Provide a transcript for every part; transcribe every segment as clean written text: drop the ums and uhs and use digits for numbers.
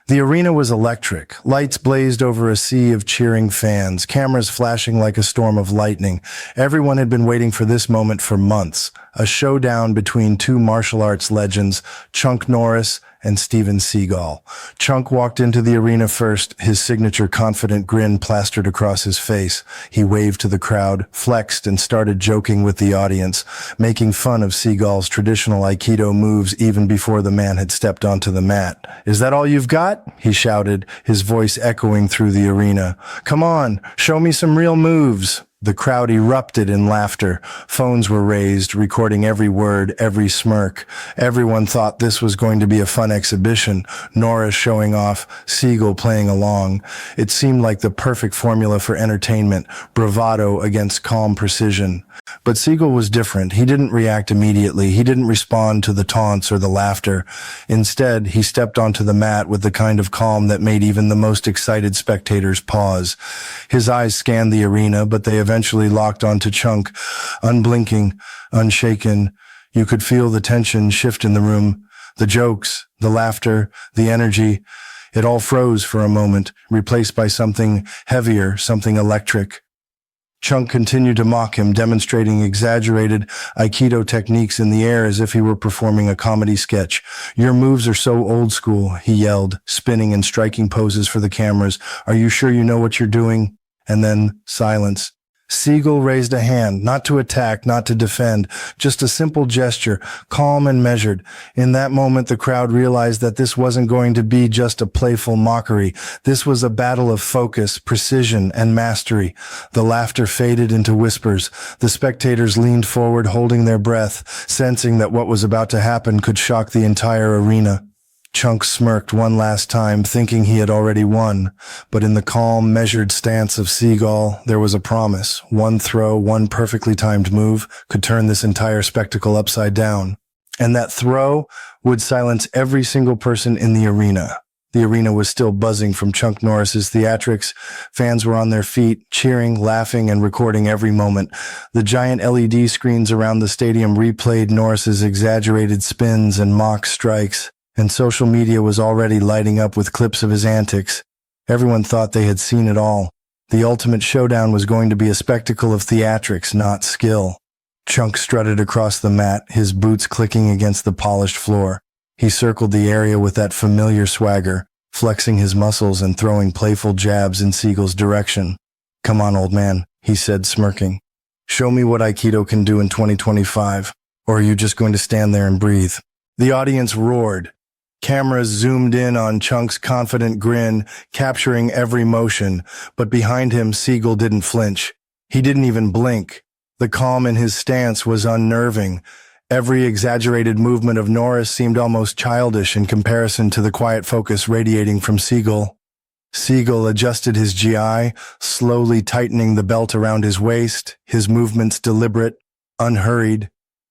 The arena was electric. Lights blazed over a sea of cheering fans, cameras flashing like a storm of lightning. Everyone had been waiting for this moment for months. A showdown between two martial arts legends, Chuck Norris and Seagal. Chuck walked into the arena first, his signature confident grin plastered across his face. He waved to the crowd, flexed, and started joking with the audience, making fun of Seagal's traditional Aikido moves even before the man had stepped onto the mat. "Is that all you've got?" he shouted, his voice echoing through the arena. "Come on, show me some real moves." The crowd erupted in laughter. Phones were raised, recording every word, every smirk. Everyone thought this was going to be a fun exhibition, Norris showing off, Seagal playing along. It seemed like the perfect formula for entertainment, bravado against calm precision. But Seagal was different. He didn't react immediately. He didn't respond to the taunts or the laughter. Instead, he stepped onto the mat with the kind of calm that made even the most excited spectators pause. His eyes scanned the arena, but they eventually locked onto Chuck, unblinking, unshaken. You could feel the tension shift in the room, the jokes, the laughter, the energy. It all froze for a moment, replaced by something heavier, something electric. Chuck continued to mock him, demonstrating exaggerated Aikido techniques in the air as if he were performing a comedy sketch. "Your moves are so old school," he yelled, spinning and striking poses for the cameras. "Are you sure you know what you're doing?" And then silence. Seagal raised a hand, not to attack, not to defend, just a simple gesture, calm and measured. In that moment, the crowd realized that this wasn't going to be just a playful mockery. This was a battle of focus, precision, and mastery. The laughter faded into whispers. The spectators leaned forward, holding their breath, sensing that what was about to happen could shock the entire arena. Chuck smirked one last time, thinking he had already won. But in the calm, measured stance of Seagal, there was a promise. One throw, one perfectly timed move could turn this entire spectacle upside down. And that throw would silence every single person in the arena. The arena was still buzzing from Chuck Norris's theatrics. Fans were on their feet, cheering, laughing, and recording every moment. The giant LED screens around the stadium replayed Norris's exaggerated spins and mock strikes. And social media was already lighting up with clips of his antics. Everyone thought they had seen it all. The ultimate showdown was going to be a spectacle of theatrics, not skill. Chuck strutted across the mat, his boots clicking against the polished floor. He circled the area with that familiar swagger, flexing his muscles and throwing playful jabs in Seagal's direction. "Come on, old man," he said, smirking. "Show me what Aikido can do in 2025, or are you just going to stand there and breathe?" The audience roared. Cameras zoomed in on Chuck's confident grin, capturing every motion, but behind him, Seagal didn't flinch. He didn't even blink. The calm in his stance was unnerving. Every exaggerated movement of Norris seemed almost childish in comparison to the quiet focus radiating from Seagal. Seagal adjusted his GI, slowly tightening the belt around his waist, his movements deliberate, unhurried.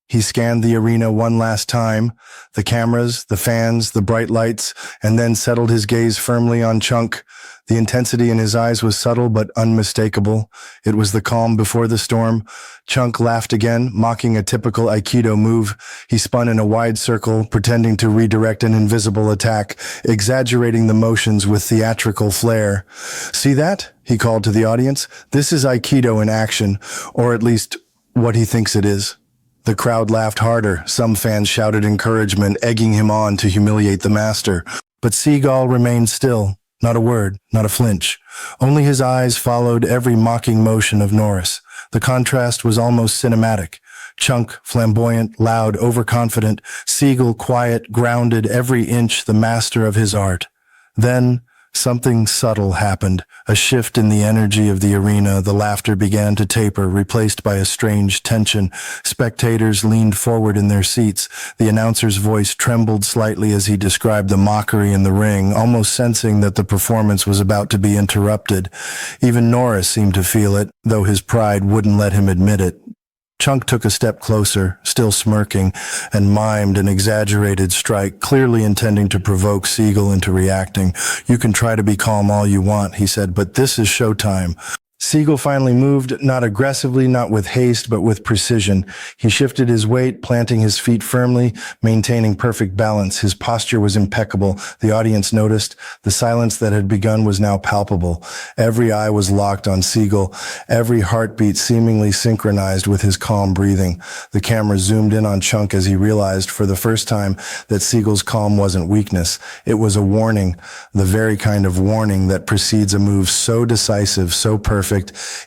He scanned the arena one last time, the cameras, the fans, the bright lights, and then settled his gaze firmly on Chuck. The intensity in his eyes was subtle but unmistakable. It was the calm before the storm. Chuck laughed again, mocking a typical Aikido move. He spun in a wide circle, pretending to redirect an invisible attack, exaggerating the motions with theatrical flair. "See that?" he called to the audience. "This is Aikido in action, or at least what he thinks it is." The crowd laughed harder. Some fans shouted encouragement, egging him on to humiliate the master. But Seagal remained still. Not a word, not a flinch. Only his eyes followed every mocking motion of Norris. The contrast was almost cinematic. Chuck, flamboyant, loud, overconfident. Seagal, quiet, grounded, every inch the master of his art. Then something subtle happened, a shift in the energy of the arena. The laughter began to taper, replaced by a strange tension. Spectators leaned forward in their seats. The announcer's voice trembled slightly as he described the mockery in the ring, almost sensing that the performance was about to be interrupted. Even Norris seemed to feel it, though his pride wouldn't let him admit it. Chuck took a step closer, still smirking, and mimed an exaggerated strike, clearly intending to provoke Seagal into reacting. "You can try to be calm all you want," he said, "but this is showtime." Seagal finally moved, not aggressively, not with haste, but with precision. He shifted his weight, planting his feet firmly, maintaining perfect balance. His posture was impeccable. The audience noticed. The silence that had begun was now palpable. Every eye was locked on Seagal, every heartbeat seemingly synchronized with his calm breathing. The camera zoomed in on Chunk as he realized for the first time that Seagal's calm wasn't weakness. It was a warning, the very kind of warning that precedes a move so decisive, so perfect,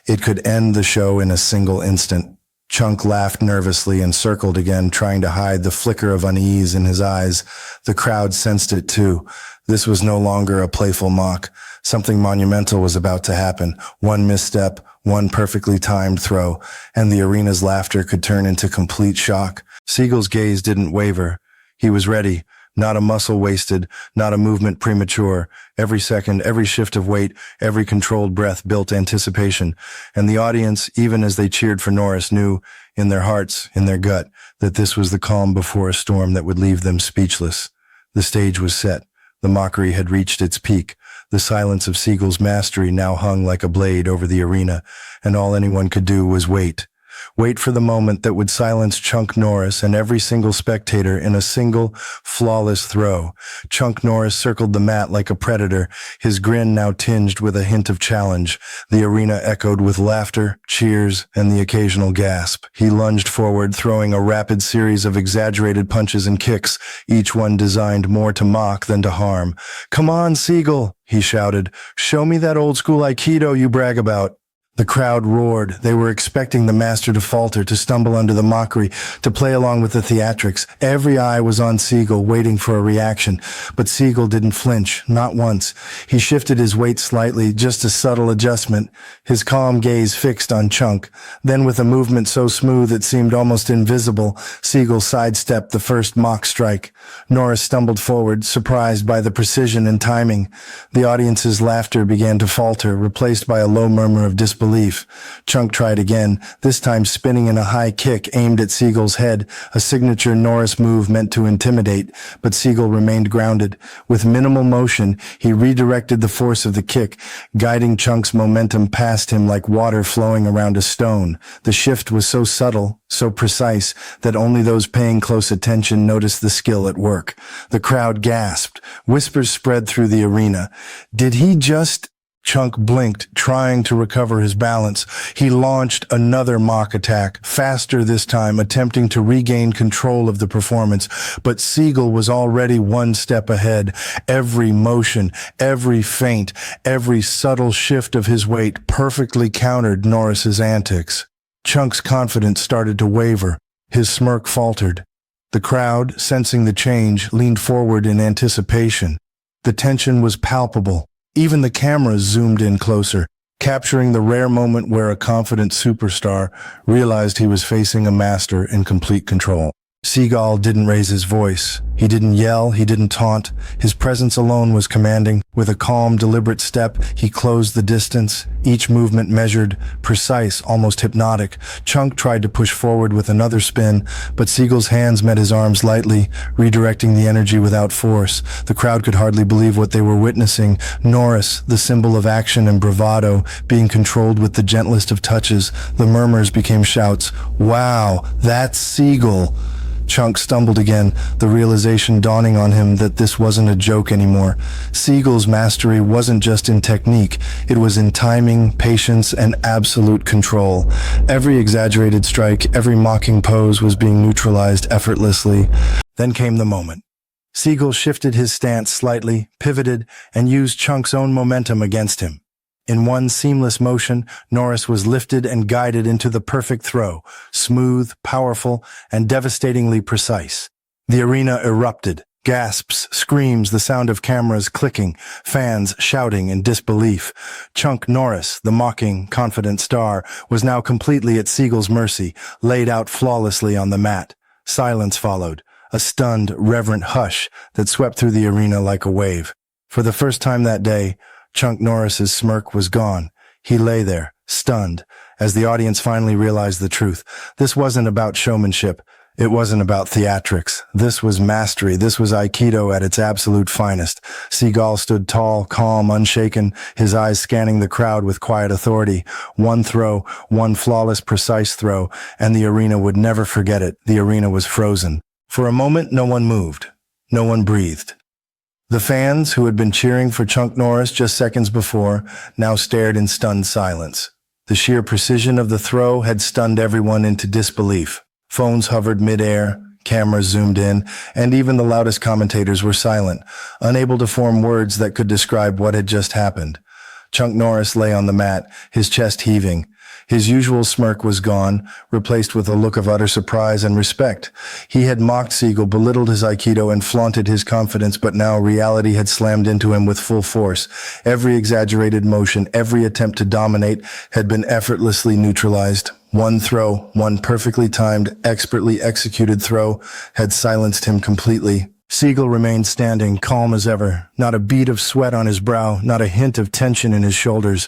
it could end the show in a single instant. Chunk laughed nervously and circled again, trying to hide the flicker of unease in his eyes. The crowd sensed it too. This was no longer a playful mock. Something monumental was about to happen. One misstep, one perfectly timed throw, and the arena's laughter could turn into complete shock. Seagal's gaze didn't waver. He was ready. Not a muscle wasted, not a movement premature. Every second, every shift of weight, every controlled breath built anticipation. And the audience, even as they cheered for Norris, knew, in their hearts, in their gut, that this was the calm before a storm that would leave them speechless. The stage was set. The mockery had reached its peak. The silence of Seagal's mastery now hung like a blade over the arena, and all anyone could do was wait. Wait for the moment that would silence Chunk Norris and every single spectator in a single, flawless throw. Chunk Norris circled the mat like a predator, his grin now tinged with a hint of challenge. The arena echoed with laughter, cheers, and the occasional gasp. He lunged forward, throwing a rapid series of exaggerated punches and kicks, each one designed more to mock than to harm. "Come on, Seagal," he shouted. "Show me that old-school Aikido you brag about." The crowd roared. They were expecting the master to falter, to stumble under the mockery, to play along with the theatrics. Every eye was on Seagal, waiting for a reaction. But Seagal didn't flinch, not once. He shifted his weight slightly, just a subtle adjustment, his calm gaze fixed on Chunk. Then, with a movement so smooth it seemed almost invisible, Seagal sidestepped the first mock strike. Norris stumbled forward, surprised by the precision and timing. The audience's laughter began to falter, replaced by a low murmur of disbelief. Chunk tried again, this time spinning in a high kick aimed at Seagal's head, a signature Norris move meant to intimidate, but Seagal remained grounded. With minimal motion, he redirected the force of the kick, guiding Chunk's momentum past him like water flowing around a stone. The shift was so subtle, so precise, that only those paying close attention noticed the skill at work. The crowd gasped. Whispers spread through the arena. Did he just... Chunk blinked, trying to recover his balance. He launched another mock attack, faster this time, attempting to regain control of the performance. But Seagal was already one step ahead. Every motion, every feint, every subtle shift of his weight perfectly countered Norris's antics. Chunk's confidence started to waver. His smirk faltered. The crowd, sensing the change, leaned forward in anticipation. The tension was palpable. Even the cameras zoomed in closer, capturing the rare moment where a confident superstar realized he was facing a master in complete control. Seagal didn't raise his voice. He didn't yell, he didn't taunt. His presence alone was commanding. With a calm, deliberate step, he closed the distance, each movement measured, precise, almost hypnotic. Chunk tried to push forward with another spin, but Seagal's hands met his arms lightly, redirecting the energy without force. The crowd could hardly believe what they were witnessing. Norris, the symbol of action and bravado, being controlled with the gentlest of touches. The murmurs became shouts. "Wow, that's Seagal." Chunk stumbled again, the realization dawning on him that this wasn't a joke anymore. Seagal's mastery wasn't just in technique, it was in timing, patience, and absolute control. Every exaggerated strike, every mocking pose was being neutralized effortlessly. Then came the moment. Seagal shifted his stance slightly, pivoted, and used Chunk's own momentum against him. In one seamless motion, Norris was lifted and guided into the perfect throw, smooth, powerful, and devastatingly precise. The arena erupted. Gasps, screams, the sound of cameras clicking, fans shouting in disbelief. Chunk Norris, the mocking, confident star, was now completely at Seagal's mercy, laid out flawlessly on the mat. Silence followed, a stunned, reverent hush that swept through the arena like a wave. For the first time that day, Chunk Norris's smirk was gone. He lay there, stunned, as the audience finally realized the truth. This wasn't about showmanship. It wasn't about theatrics. This was mastery. This was Aikido at its absolute finest. Seagal stood tall, calm, unshaken, his eyes scanning the crowd with quiet authority. One throw, one flawless, precise throw, and the arena would never forget it. The arena was frozen. For a moment, no one moved. No one breathed. The fans, who had been cheering for Chuck Norris just seconds before, now stared in stunned silence. The sheer precision of the throw had stunned everyone into disbelief. Phones hovered mid-air, cameras zoomed in, and even the loudest commentators were silent, unable to form words that could describe what had just happened. Chuck Norris lay on the mat, his chest heaving. His usual smirk was gone, replaced with a look of utter surprise and respect. He had mocked Seagal, belittled his Aikido, and flaunted his confidence, but now reality had slammed into him with full force. Every exaggerated motion, every attempt to dominate had been effortlessly neutralized. One throw, one perfectly timed, expertly executed throw, had silenced him completely. Seagal remained standing, calm as ever, not a bead of sweat on his brow, not a hint of tension in his shoulders.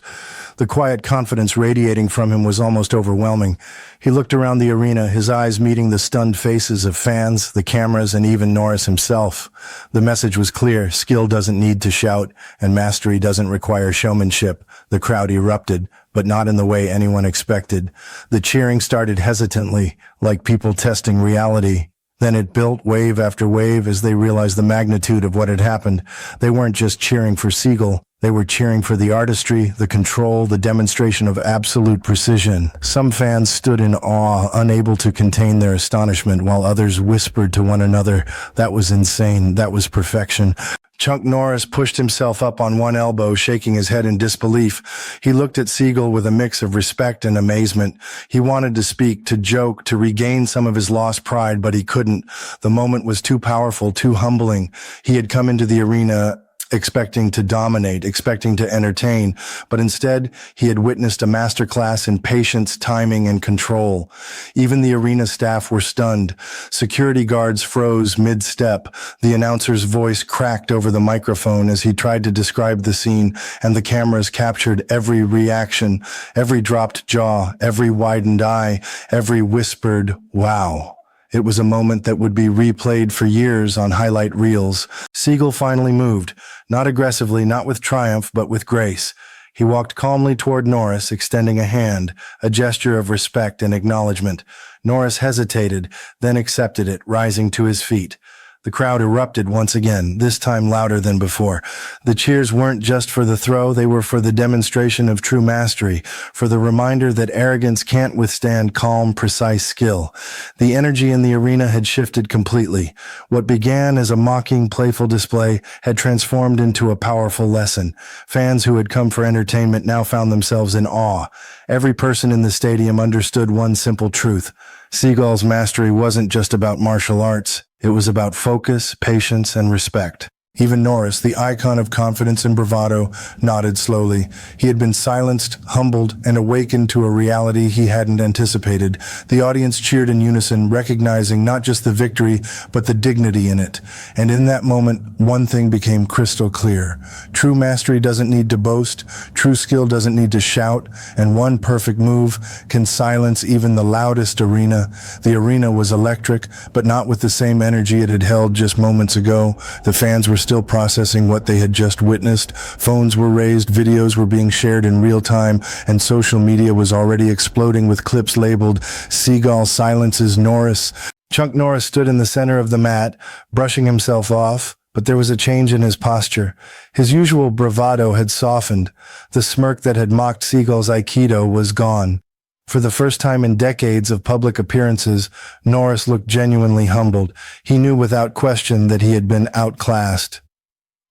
The quiet confidence radiating from him was almost overwhelming. He looked around the arena, his eyes meeting the stunned faces of fans, the cameras, and even Norris himself. The message was clear: skill doesn't need to shout, and mastery doesn't require showmanship. The crowd erupted, but not in the way anyone expected. The cheering started hesitantly, like people testing reality. Then it built wave after wave as they realized the magnitude of what had happened. They weren't just cheering for Seagal. They were cheering for the artistry, the control, the demonstration of absolute precision. Some fans stood in awe, unable to contain their astonishment, while others whispered to one another, "That was insane. That was perfection." Chuck Norris pushed himself up on one elbow, shaking his head in disbelief. He looked at Seagal with a mix of respect and amazement. He wanted to speak, to joke, to regain some of his lost pride, but he couldn't. The moment was too powerful, too humbling. He had come into the arena expecting to dominate, expecting to entertain, but instead he had witnessed a masterclass in patience, timing, and control. Even the arena staff were stunned. Security guards froze mid-step. The announcer's voice cracked over the microphone as he tried to describe the scene, and the cameras captured every reaction, every dropped jaw, every widened eye, every whispered, "Wow." It was a moment that would be replayed for years on highlight reels. Seagal finally moved, not aggressively, not with triumph, but with grace. He walked calmly toward Norris, extending a hand, a gesture of respect and acknowledgement. Norris hesitated, then accepted it, rising to his feet. The crowd erupted once again, this time louder than before. The cheers weren't just for the throw, they were for the demonstration of true mastery, for the reminder that arrogance can't withstand calm, precise skill. The energy in the arena had shifted completely. What began as a mocking, playful display had transformed into a powerful lesson. Fans who had come for entertainment now found themselves in awe. Every person in the stadium understood one simple truth. Seagal's mastery wasn't just about martial arts. It was about focus, patience, and respect. Even Norris, the icon of confidence and bravado, nodded slowly. He had been silenced, humbled, and awakened to a reality he hadn't anticipated. The audience cheered in unison, recognizing not just the victory, but the dignity in it. And in that moment, one thing became crystal clear. True mastery doesn't need to boast, true skill doesn't need to shout, and one perfect move can silence even the loudest arena. The arena was electric, but not with the same energy it had held just moments ago. The fans were still processing what they had just witnessed. Phones were raised, videos were being shared in real time, and social media was already exploding with clips labeled "Seagal silences Norris." Chuck Norris stood in the center of the mat, brushing himself off, but there was a change in his posture. His usual bravado had softened. The smirk that had mocked Seagal's Aikido was gone. For the first time in decades of public appearances, Norris looked genuinely humbled. He knew without question that he had been outclassed.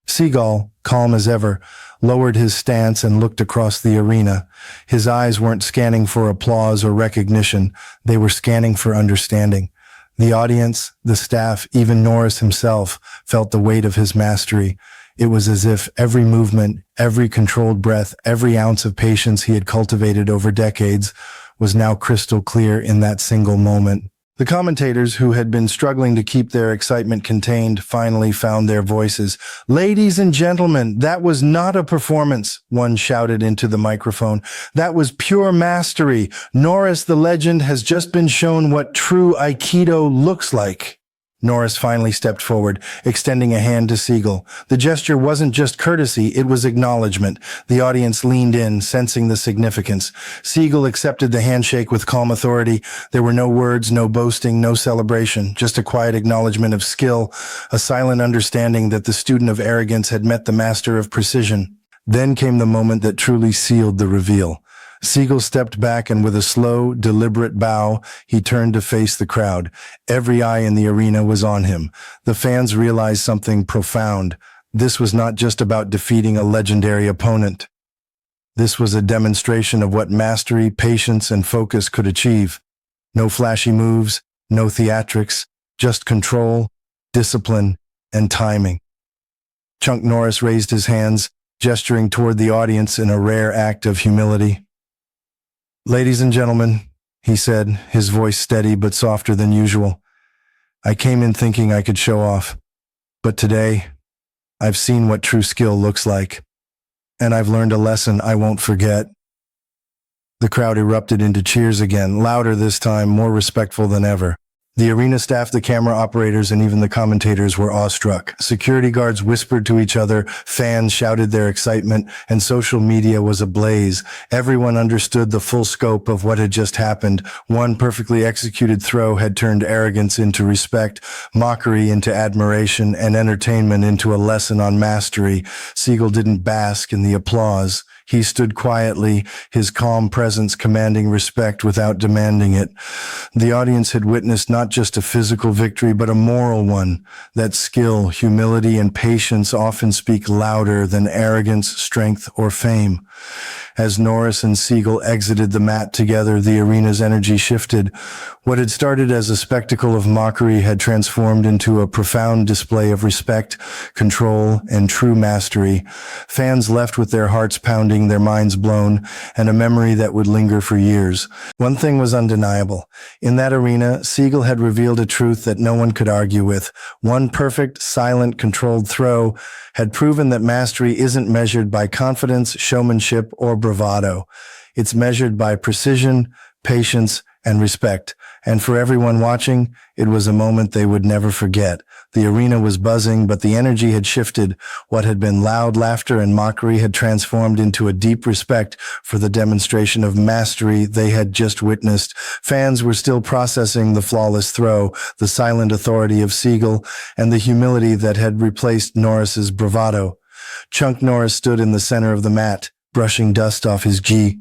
Seagal, calm as ever, lowered his stance and looked across the arena. His eyes weren't scanning for applause or recognition. They were scanning for understanding. The audience, the staff, even Norris himself felt the weight of his mastery. It was as if every movement, every controlled breath, every ounce of patience he had cultivated over decades was now crystal clear in that single moment. The commentators, who had been struggling to keep their excitement contained, finally found their voices. "Ladies and gentlemen, that was not a performance," one shouted into the microphone. "That was pure mastery. Norris, the legend, has just been shown what true Aikido looks like." Norris finally stepped forward, extending a hand to Seagal. The gesture wasn't just courtesy, it was acknowledgement. The audience leaned in, sensing the significance. Seagal accepted the handshake with calm authority. There were no words, no boasting, no celebration, just a quiet acknowledgement of skill, a silent understanding that the student of arrogance had met the master of precision. Then came the moment that truly sealed the reveal. Seagal stepped back, and with a slow, deliberate bow, he turned to face the crowd. Every eye in the arena was on him. The fans realized something profound. This was not just about defeating a legendary opponent. This was a demonstration of what mastery, patience, and focus could achieve. No flashy moves, no theatrics, just control, discipline, and timing. Chuck Norris raised his hands, gesturing toward the audience in a rare act of humility. "Ladies and gentlemen," he said, his voice steady but softer than usual, "I came in thinking I could show off, but today, I've seen what true skill looks like, and I've learned a lesson I won't forget." The crowd erupted into cheers again, louder this time, more respectful than ever. The arena staff, the camera operators, and even the commentators were awestruck. Security guards whispered to each other, fans shouted their excitement, and social media was ablaze. Everyone understood the full scope of what had just happened. One perfectly executed throw had turned arrogance into respect, mockery into admiration, and entertainment into a lesson on mastery. Seagal didn't bask in the applause. He stood quietly, his calm presence commanding respect without demanding it. The audience had witnessed not just a physical victory, but a moral one. That skill, humility, and patience often speak louder than arrogance, strength, or fame. As Norris and Seagal exited the mat together, the arena's energy shifted. What had started as a spectacle of mockery had transformed into a profound display of respect, control, and true mastery. Fans left with their hearts pounding, their minds blown, and a memory that would linger for years. One thing was undeniable. In that arena, Seagal had revealed a truth that no one could argue with. One perfect, silent, controlled throw had proven that mastery isn't measured by confidence, showmanship, or bravado. It's measured by precision, patience, and respect. And for everyone watching, it was a moment they would never forget. The arena was buzzing, but the energy had shifted. What had been loud laughter and mockery had transformed into a deep respect for the demonstration of mastery they had just witnessed. Fans were still processing the flawless throw, the silent authority of Seagal, and the humility that had replaced Norris's bravado. Chuck Norris stood in the center of the mat, brushing dust off his gi.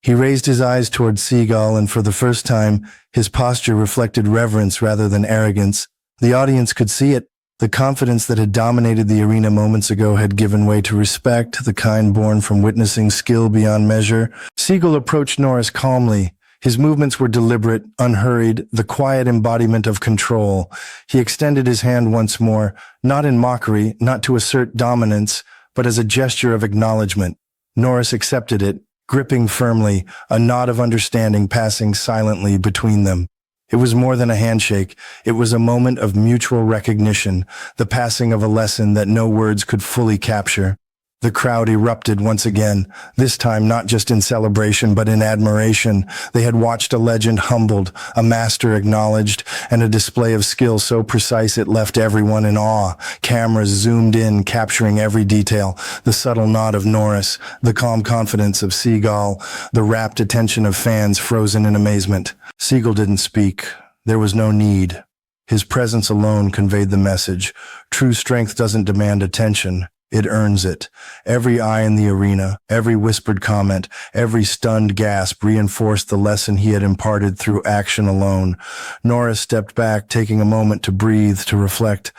He raised his eyes toward Seagal, and for the first time, his posture reflected reverence rather than arrogance. The audience could see it. The confidence that had dominated the arena moments ago had given way to respect, the kind born from witnessing skill beyond measure. Seagal approached Norris calmly. His movements were deliberate, unhurried, the quiet embodiment of control. He extended his hand once more, not in mockery, not to assert dominance, but as a gesture of acknowledgement. Norris accepted it, gripping firmly, a nod of understanding passing silently between them. It was more than a handshake. It was a moment of mutual recognition, the passing of a lesson that no words could fully capture. The crowd erupted once again, this time not just in celebration but in admiration. They had watched a legend humbled, a master acknowledged, and a display of skill so precise it left everyone in awe. Cameras zoomed in, capturing every detail. The subtle nod of Norris, the calm confidence of Seagal, the rapt attention of fans frozen in amazement. Seagal didn't speak. There was no need. His presence alone conveyed the message. True strength doesn't demand attention. It earns it. Every eye in the arena, every whispered comment, every stunned gasp reinforced the lesson he had imparted through action alone. Norris stepped back, taking a moment to breathe, to reflect.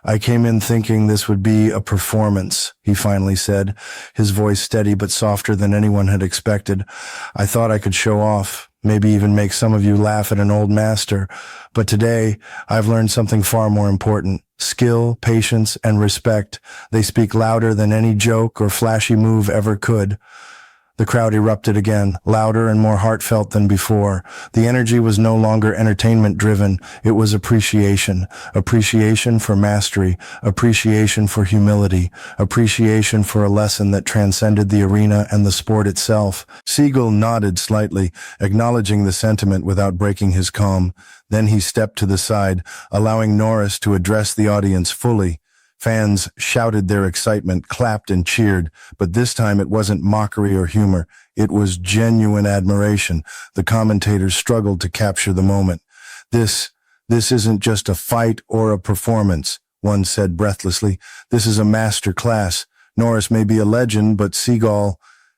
"I came in thinking this would be a performance," he finally said, his voice steady but softer than anyone had expected. "I thought I could show off, maybe even make some of you laugh at an old master. But today, I've learned something far more important. Skill, patience, and respect. They speak louder than any joke or flashy move ever could. The crowd erupted again, louder and more heartfelt than before. The energy was no longer entertainment-driven. It was appreciation. Appreciation for mastery. Appreciation for humility. Appreciation for a lesson that transcended the arena and the sport itself. Seagal nodded slightly, acknowledging the sentiment without breaking his calm. Then he stepped to the side, allowing Norris to address the audience fully. Fans shouted their excitement, clapped and cheered, but this time it wasn't mockery or humor. It was genuine admiration. The commentators struggled to capture the moment. This isn't just a fight or a performance, one said breathlessly. This is a master class. Norris may be a legend, but Seagal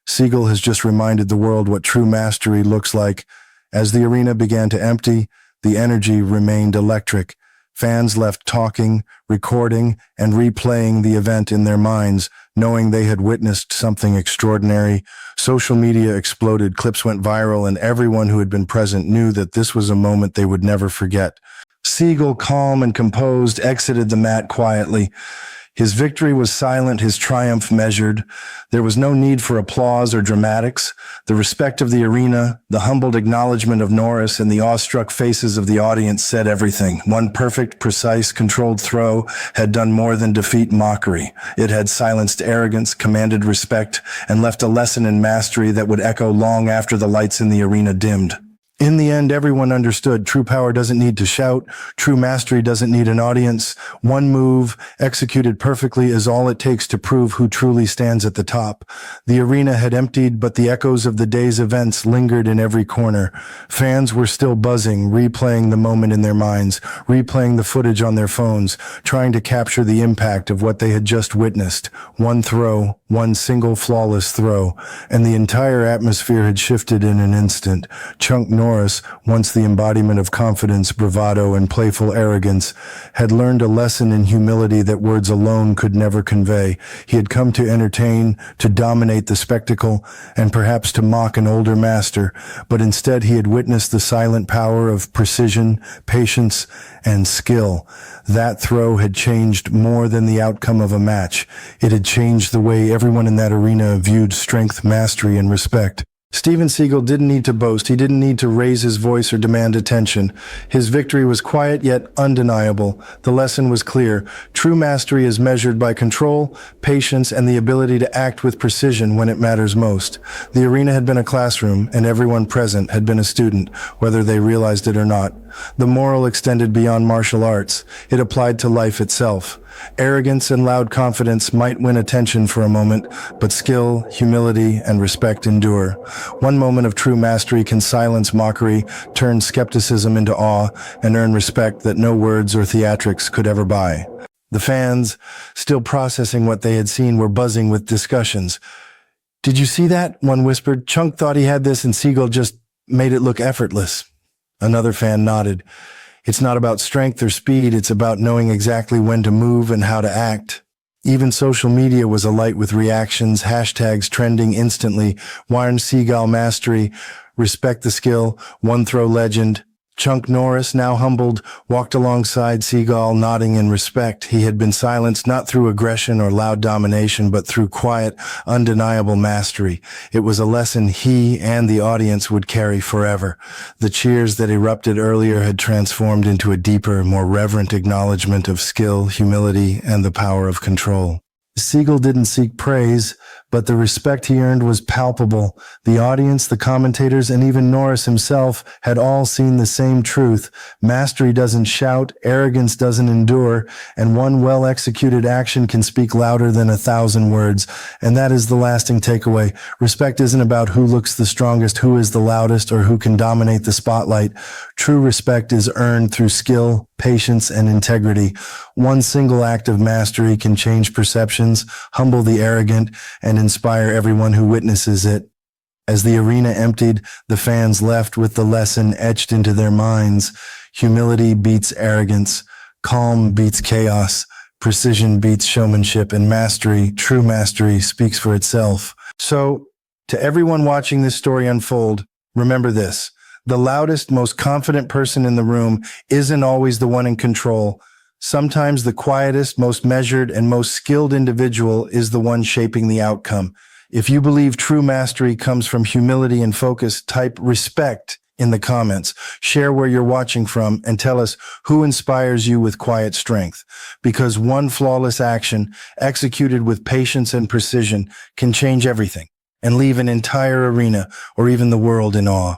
has just reminded the world what true mastery looks like. As the arena began to empty, the energy remained electric. Fans left talking, recording, and replaying the event in their minds, knowing they had witnessed something extraordinary. Social media exploded, clips went viral, and everyone who had been present knew that this was a moment they would never forget. Seagal, calm and composed, exited the mat quietly. His victory was silent, his triumph measured. There was no need for applause or dramatics. The respect of the arena, the humbled acknowledgement of Norris, and the awestruck faces of the audience said everything. One perfect, precise, controlled throw had done more than defeat mockery. It had silenced arrogance, commanded respect, and left a lesson in mastery that would echo long after the lights in the arena dimmed. In the end, everyone understood true power doesn't need to shout. True mastery doesn't need an audience. One move, executed perfectly, is all it takes to prove who truly stands at the top. The arena had emptied, but the echoes of the day's events lingered in every corner. Fans were still buzzing, replaying the moment in their minds, replaying the footage on their phones, trying to capture the impact of what they had just witnessed. One throw, one single flawless throw, and the entire atmosphere had shifted in an instant. Chuck Norris, once the embodiment of confidence, bravado, and playful arrogance, had learned a lesson in humility that words alone could never convey. He had come to entertain, to dominate the spectacle, and perhaps to mock an older master, but instead he had witnessed the silent power of precision, patience, and skill. That throw had changed more than the outcome of a match. It had changed the way everyone in that arena viewed strength, mastery, and respect. Steven Seagal didn't need to boast. He didn't need to raise his voice or demand attention. His victory was quiet yet undeniable. The lesson was clear. True mastery is measured by control, patience, and the ability to act with precision when it matters most. The arena had been a classroom, and everyone present had been a student, whether they realized it or not. The moral extended beyond martial arts. It applied to life itself. Arrogance and loud confidence might win attention for a moment, but skill, humility, and respect endure. One moment of true mastery can silence mockery, turn skepticism into awe, and earn respect that no words or theatrics could ever buy. The fans, still processing what they had seen, were buzzing with discussions. "Did you see that?" one whispered. "Chunk thought he had this and Seagal just made it look effortless." Another fan nodded. "It's not about strength or speed, it's about knowing exactly when to move and how to act." Even social media was alight with reactions, hashtags trending instantly. Warren Seagal mastery, respect the skill, one throw legend. Chunk Norris, now humbled, walked alongside Seagal, nodding in respect. He had been silenced not through aggression or loud domination, but through quiet, undeniable mastery. It was a lesson he and the audience would carry forever. The cheers that erupted earlier had transformed into a deeper, more reverent acknowledgement of skill, humility, and the power of control. Seagal didn't seek praise, but the respect he earned was palpable. The audience, the commentators, and even Norris himself had all seen the same truth. Mastery doesn't shout, arrogance doesn't endure, and one well-executed action can speak louder than 1,000 words. And that is the lasting takeaway. Respect isn't about who looks the strongest, who is the loudest, or who can dominate the spotlight. True respect is earned through skill, patience, and integrity. One single act of mastery can change perceptions, humble the arrogant, and inspire everyone who witnesses it. As the arena emptied, the fans left with the lesson etched into their minds. Humility beats arrogance, calm beats chaos, precision beats showmanship, and mastery, true mastery, speaks for itself. So, to everyone watching this story unfold, remember this. The loudest, most confident person in the room isn't always the one in control. Sometimes the quietest, most measured, and most skilled individual is the one shaping the outcome. If you believe true mastery comes from humility and focus, type respect in the comments. Share where you're watching from and tell us who inspires you with quiet strength. Because one flawless action, executed with patience and precision, can change everything and leave an entire arena or even the world in awe.